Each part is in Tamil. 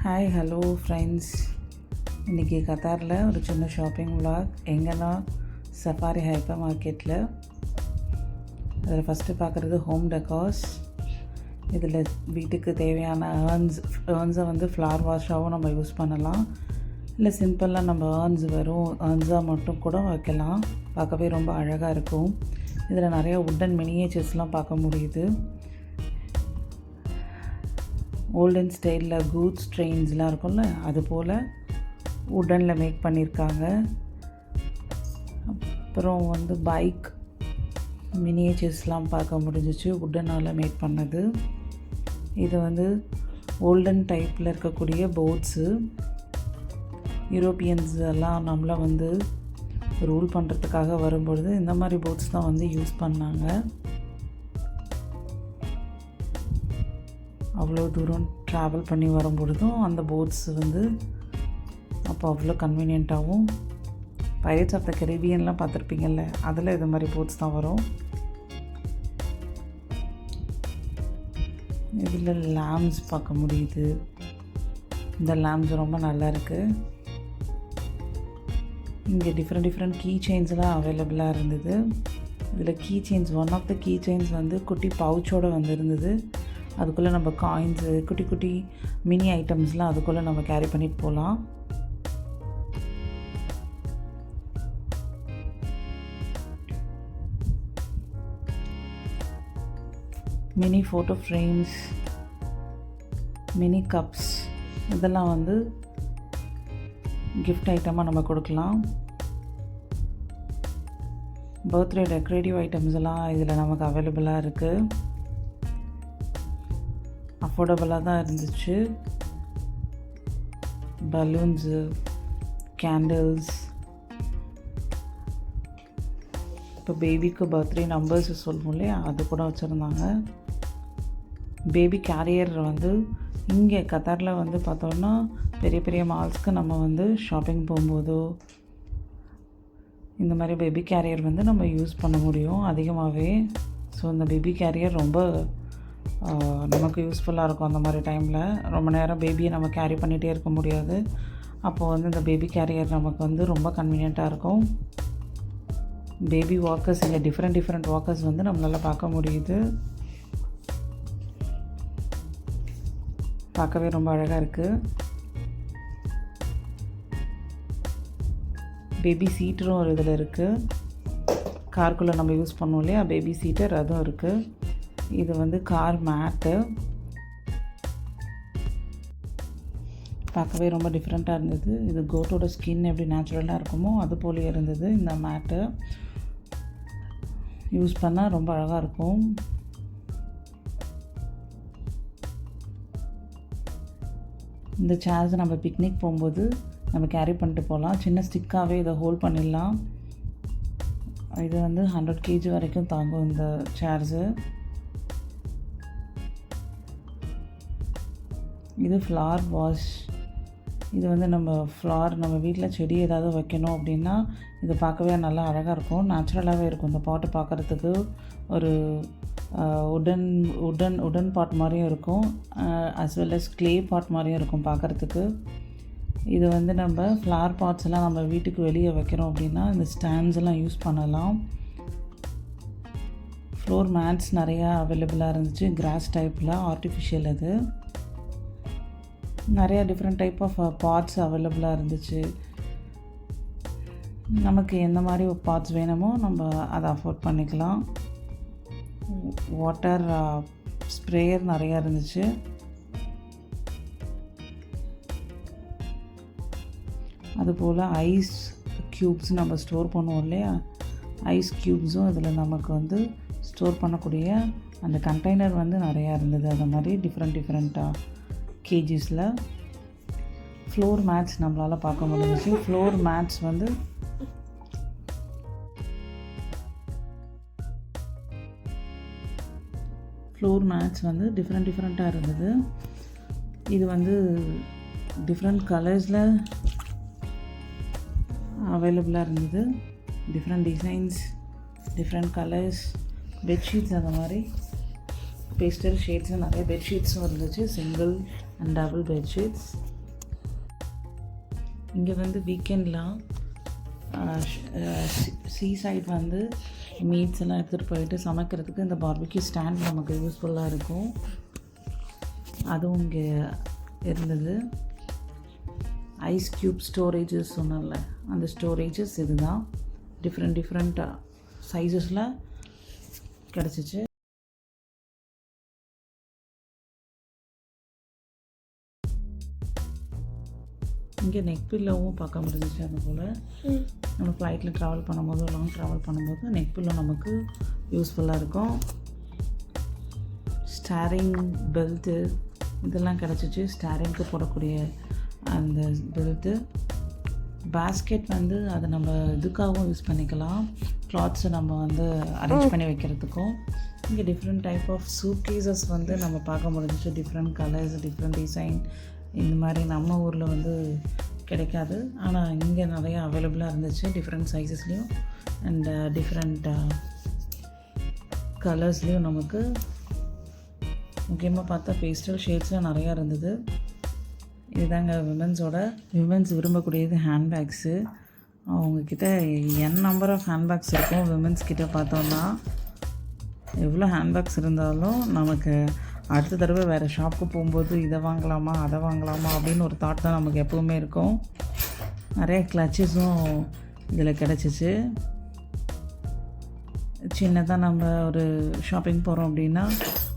Hi hello friends. இன்றைக்கி கத்தாரில் ஒரு சின்ன ஷாப்பிங் vlog. எங்கன்னா சஃபாரி ஹைப்பர் மார்க்கெட்டில். அதில் ஃபஸ்ட்டு பார்க்குறது ஹோம் டெக்கார்ஸ். இதில் வீட்டுக்கு தேவையான ஏர்ன்ஸை வந்து ஃப்ளவர் வாஷாகவும் நம்ம யூஸ் பண்ணலாம். இல்லை சிம்பிளாக நம்ம ஏர்ன்ஸாக மட்டும் கூட வைக்கலாம். பார்க்கவே ரொம்ப அழகாக இருக்கும். இதில் நிறையா வுட்டன் மினியேச்சர்ஸ்லாம் பார்க்க முடியுது. ஓல்டன் ஸ்டைலில் கூட்ஸ் ட்ரெயின்ஸ்லாம் இருக்கும்ல, அது போல் வுட்டனில் மேக் பண்ணியிருக்காங்க. அப்புறம் வந்து பைக் மினியேச்சர்ஸ்லாம் பார்க்க முடிஞ்சிச்சு, வுட்டனால் மேக் பண்ணது. இது வந்து ஓல்டன் டைப்பில் இருக்கக்கூடிய போட்ஸு. யூரோப்பியன்ஸ் எல்லாம் நம்மளை வந்து ரூல் பண்ணுறதுக்காக வரும்பொழுது இந்த மாதிரி போட்ஸ் தான் வந்து யூஸ் பண்ணாங்க. அவ்வளோ தூரம் ட்ராவல் பண்ணி வரும்பொழுதும் அந்த போட்ஸ் வந்து அப்போ அவ்வளோ கன்வீனியண்ட்டாகவும், பைரேட்ஸ் ஆஃப் த கரீபியன்லாம் பார்த்துருப்பீங்கள்ல, அதில் இது மாதிரி போட்ஸ் தான் வரும். இதில் லேம்ப்ஸ் பார்க்க முடியுது. இந்த லேம்ப்ஸ் ரொம்ப நல்லா இருக்குது. இங்கே டிஃப்ரெண்ட் கீ செயின்ஸ்லாம் அவைலபிளாக இருந்தது. இதில் key chains, one of the key chains வந்து குட்டி பவுச்சோடு வந்துருந்தது. அதுக்குள்ளே நம்ம காயின்ஸு, குட்டி மினி ஐட்டம்ஸ்லாம் அதுக்குள்ளே நம்ம கேரி பண்ணிட்டு போகலாம். Mini photo frames, mini cups, இதெல்லாம் வந்து கிஃப்ட் ஐட்டமாக நம்ம கொடுக்கலாம். பர்த்டே டெக்கரேட்டிவ் ஐட்டம்ஸ் எல்லாம் இதில் நமக்கு அவைலபிளாக இருக்குது. அஃபோர்டபுளாக தான் இருந்துச்சு. பலூன்ஸு, கேண்டில்ஸ், இப்போ பேபிக்கு பர்த்டே நம்பர்ஸ் சொல்லுவோம் இல்லையா, அது கூட வச்சுருந்தாங்க. பேபி கேரியர் வந்து இங்கே கத்தாரில் வந்து பார்த்தோன்னா பெரிய மால்ஸ்க்கு நம்ம வந்து ஷாப்பிங் போகும்போதோ இந்த மாதிரி பேபி கேரியர் வந்து நம்ம யூஸ் பண்ண முடியும் அதிகமாகவே. ஸோ இந்த பேபி கேரியர் ரொம்ப நமக்கு யூஸ்ஃபுல்லாக இருக்கும். அந்த மாதிரி டைமில் ரொம்ப நேரம் பேபியை நம்ம கேரி பண்ணிகிட்டே இருக்க முடியாது. அப்போது வந்து இந்த பேபி கேரியர் நமக்கு வந்து ரொம்ப கன்வீனியண்ட்டாக இருக்கும். பேபி வாக்கர்ஸ், இங்கே டிஃப்ரெண்ட் வாக்கர்ஸ் வந்து நம்மளால் பார்க்க முடியுது. பார்க்கவே ரொம்ப அழகாக இருக்குது. பேபி சீட்டரும் ஒரு இதில் இருக்குது. காருக்குள்ளே நம்ம யூஸ் பண்ணுவோம் இல்லையா, பேபி சீட்டர், அதுவும் இருக்குது. இது வந்து கார் மேட்டு. பார்க்கவே ரொம்ப டிஃப்ரெண்ட்டாக இருந்தது. இது கோட்டோட ஸ்கின் எப்படி நேச்சுரலாக இருக்குமோ அது போல இருந்தது. இந்த மேட்டு யூஸ் பண்ணால் ரொம்ப அழகாக இருக்கும். இந்த சேர்ஸ் நம்ம பிக்னிக் போகும்போது நம்ம கேரி பண்ணிட்டு போகலாம். சின்ன ஸ்டிக்காகவே இதை ஹோல்ட் பண்ணிடலாம். இது வந்து 100 kg வரைக்கும் தாங்கும் இந்த சேர்ஸு. இது ஃப்ளவர் வாஷ். இது வந்து நம்ம நம்ம வீட்டில் செடி ஏதாவது வைக்கணும் அப்படின்னா இது பார்க்கவே நல்லா அழகாக இருக்கும். நேச்சுரலாகவே இருக்கும். இந்த பாட்டு பார்க்குறதுக்கு ஒரு உடன் பாட் மாதிரியும் இருக்கும், அஸ் வெல் அஸ் க்ளே பாட் மாதிரியும் இருக்கும் பார்க்குறதுக்கு. இது வந்து நம்ம ஃப்ளவர் பாட்ஸ் எல்லாம் நம்ம வீட்டுக்கு வெளியே வைக்கிறோம் அப்படின்னா இந்த ஸ்டாண்ட்ஸ் எல்லாம் யூஸ் பண்ணலாம். ஃப்ளோர் மேட்ஸ் நிறையா அவைலபிளாக இருந்துச்சு. கிராஸ் டைப்பில் ஆர்டிஃபிஷியல். அது நிறையா டிஃப்ரெண்ட் டைப் ஆஃப் பாட்ஸ் அவைலபிளாக இருந்துச்சு. நமக்கு எந்த மாதிரி பாட்ஸ் வேணுமோ நம்ம அதை அஃபோர்ட் பண்ணிக்கலாம். வாட்டர் ஸ்ப்ரேயர் நிறையா இருந்துச்சு. அதுபோல் ஐஸ் க்யூப்ஸ் நம்ம ஸ்டோர் பண்ணுவோம் இல்லையா, ஐஸ் க்யூப்ஸும் இதில் நமக்கு வந்து ஸ்டோர் பண்ணக்கூடிய அந்த கண்டெய்னர் வந்து நிறையா இருந்தது. அது மாதிரி டிஃப்ரெண்ட்டாக கேஜிஸில். ஃப்ளோர் மேட்ஸ் நம்மளால் பார்க்க முடிஞ்சிச்சு. ஃப்ளோர் மேட்ஸ் வந்து டிஃப்ரெண்ட்டாக இருந்தது. இது வந்து டிஃப்ரெண்ட் கலர்ஸில் அவைலபிளாக இருந்தது. Different designs, different colours. Bedsheets அந்த மாதிரி பேஸ்டல் ஷேட்ஸும் நிறைய பெட்ஷீட்ஸும் இருந்துச்சு. Single and double bedsheets. இங்கே வந்து வீக்கெண்ட்லாம் சீ சைட் வந்து மீட்ஸ் எல்லாம் எடுத்துகிட்டு போயிட்டு சமைக்கிறதுக்கு இந்த பார்பிக்யூ ஸ்டாண்ட் நமக்கு யூஸ்ஃபுல்லாக இருக்கும். அதுவும் இங்கே இருந்தது. ஐஸ் க்யூப் ஸ்டோரேஜஸ் சொன்னல, அந்த ஸ்டோரேஜஸ் இது தான். டிஃப்ரெண்ட் சைஸஸில் கிடச்சிச்சு. இங்கே நெக் பில்லோவும் பார்க்க முடிஞ்சிச்சு. அது போல் நம்ம ஃப்ளைட்டில் ட்ராவல் பண்ணும்போது, லாங் ட்ராவல் பண்ணும்போது நெக் பில்லோ நமக்கு யூஸ்ஃபுல்லாக இருக்கும். ஸ்டாரிங் பெல்ட்டு இதெல்லாம் கிடச்சிச்சு. ஸ்டாரிங்க்கு போடக்கூடிய அந்த பெல்ட்டு. பேஸ்கெட் வந்து அதை நம்ம இதுக்காகவும் யூஸ் பண்ணிக்கலாம், கிளாத்ஸை நம்ம வந்து அரேஞ்ச் பண்ணி வைக்கிறதுக்கும். இங்கே டிஃப்ரெண்ட் டைப் ஆஃப் சூட்கேஸஸ் வந்து நம்ம பார்க்க முடிஞ்சிச்சு. Different colours, different design. இந்த மாதிரி நம்ம ஊரில் வந்து கிடைக்காது, ஆனால் இங்கே நிறையா அவைலபிளாக இருந்துச்சு. டிஃப்ரெண்ட் சைஸஸ்லேயும் அண்ட் டிஃப்ரெண்ட் கலர்ஸ்லேயும் நமக்கு முக்கியமாக பார்த்தா பேஸ்டல் ஷேட்ஸ்லாம் நிறையா இருந்தது. இதுதாங்க விமென்ஸ் விரும்பக்கூடியது ஹேண்ட்பேக்ஸு. அவங்கக்கிட்ட நம்பர் ஆஃப் ஹேண்ட்பேக்ஸ் இருக்கும். விமென்ஸ் கிட்ட பார்த்தோன்னா எவ்வளோ ஹேண்ட்பேக்ஸ் இருந்தாலும் நமக்கு அடுத்த தடவை வேறு ஷாப்புக்கு போகும்போது இதை வாங்கலாமா அதை வாங்கலாமா அப்படின்னு ஒரு தாட் தான் நமக்கு எப்போவுமே இருக்கும். நிறைய கிளச்சஸும் இதில் கிடச்சிச்சு. சின்னதாக நம்ம ஒரு ஷாப்பிங் போகிறோம் அப்படின்னா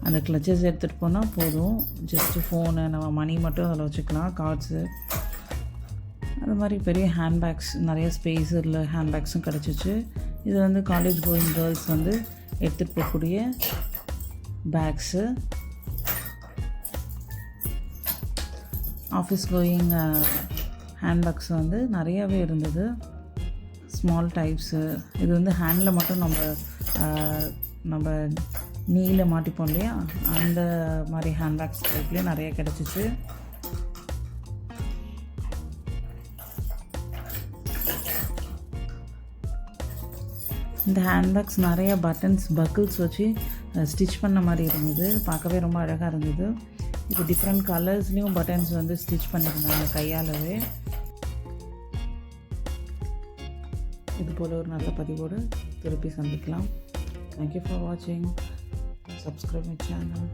அந்த கிளச்சஸ் எடுத்துகிட்டு போனால் போதும். ஜஸ்ட்டு ஃபோனு, நம்ம மணி மட்டும் அதில் வச்சுக்கலாம், கார்ட்ஸு. அது மாதிரி பெரிய ஹேண்ட்பேக்ஸ், நிறைய ஸ்பேஸ் உள்ள ஹேண்ட்பேக்ஸும் கிடச்சிச்சு. இது வந்து காலேஜ் கோயிங் கேர்ள்ஸ் வந்து எடுத்துகிட்டு போகக்கூடிய பேக்ஸு. ஆஃபீஸ் கோயிங் ஹேண்ட்பேக்ஸ் வந்து நிறையாவே இருந்தது. Small types. இது வந்து ஹேண்டில் மட்டும் நம்ம நீல மாட்டிப்போம் இல்லையா, அந்த மாதிரி ஹேண்ட்பேக்ஸ் டைப்லேயே நிறைய கிடச்சிச்சு. இந்த ஹேண்ட்பேக்ஸ் நிறைய பக்கிள்ஸ் வச்சு ஸ்டிச் பண்ண மாதிரி இருந்தது. பார்க்கவே ரொம்ப அழகாக இருந்தது. இப்போ டிஃப்ரெண்ட் கலர்ஸ்லேயும் பட்டன்ஸ் வந்து ஸ்டிச் பண்ணியிருந்தாங்க கையாலவே. இது போல் ஒரு நல்ல பதிவோடு திருப்பி சந்திக்கலாம். தேங்க்யூ ஃபார் வாட்சிங். Subscribe my channel.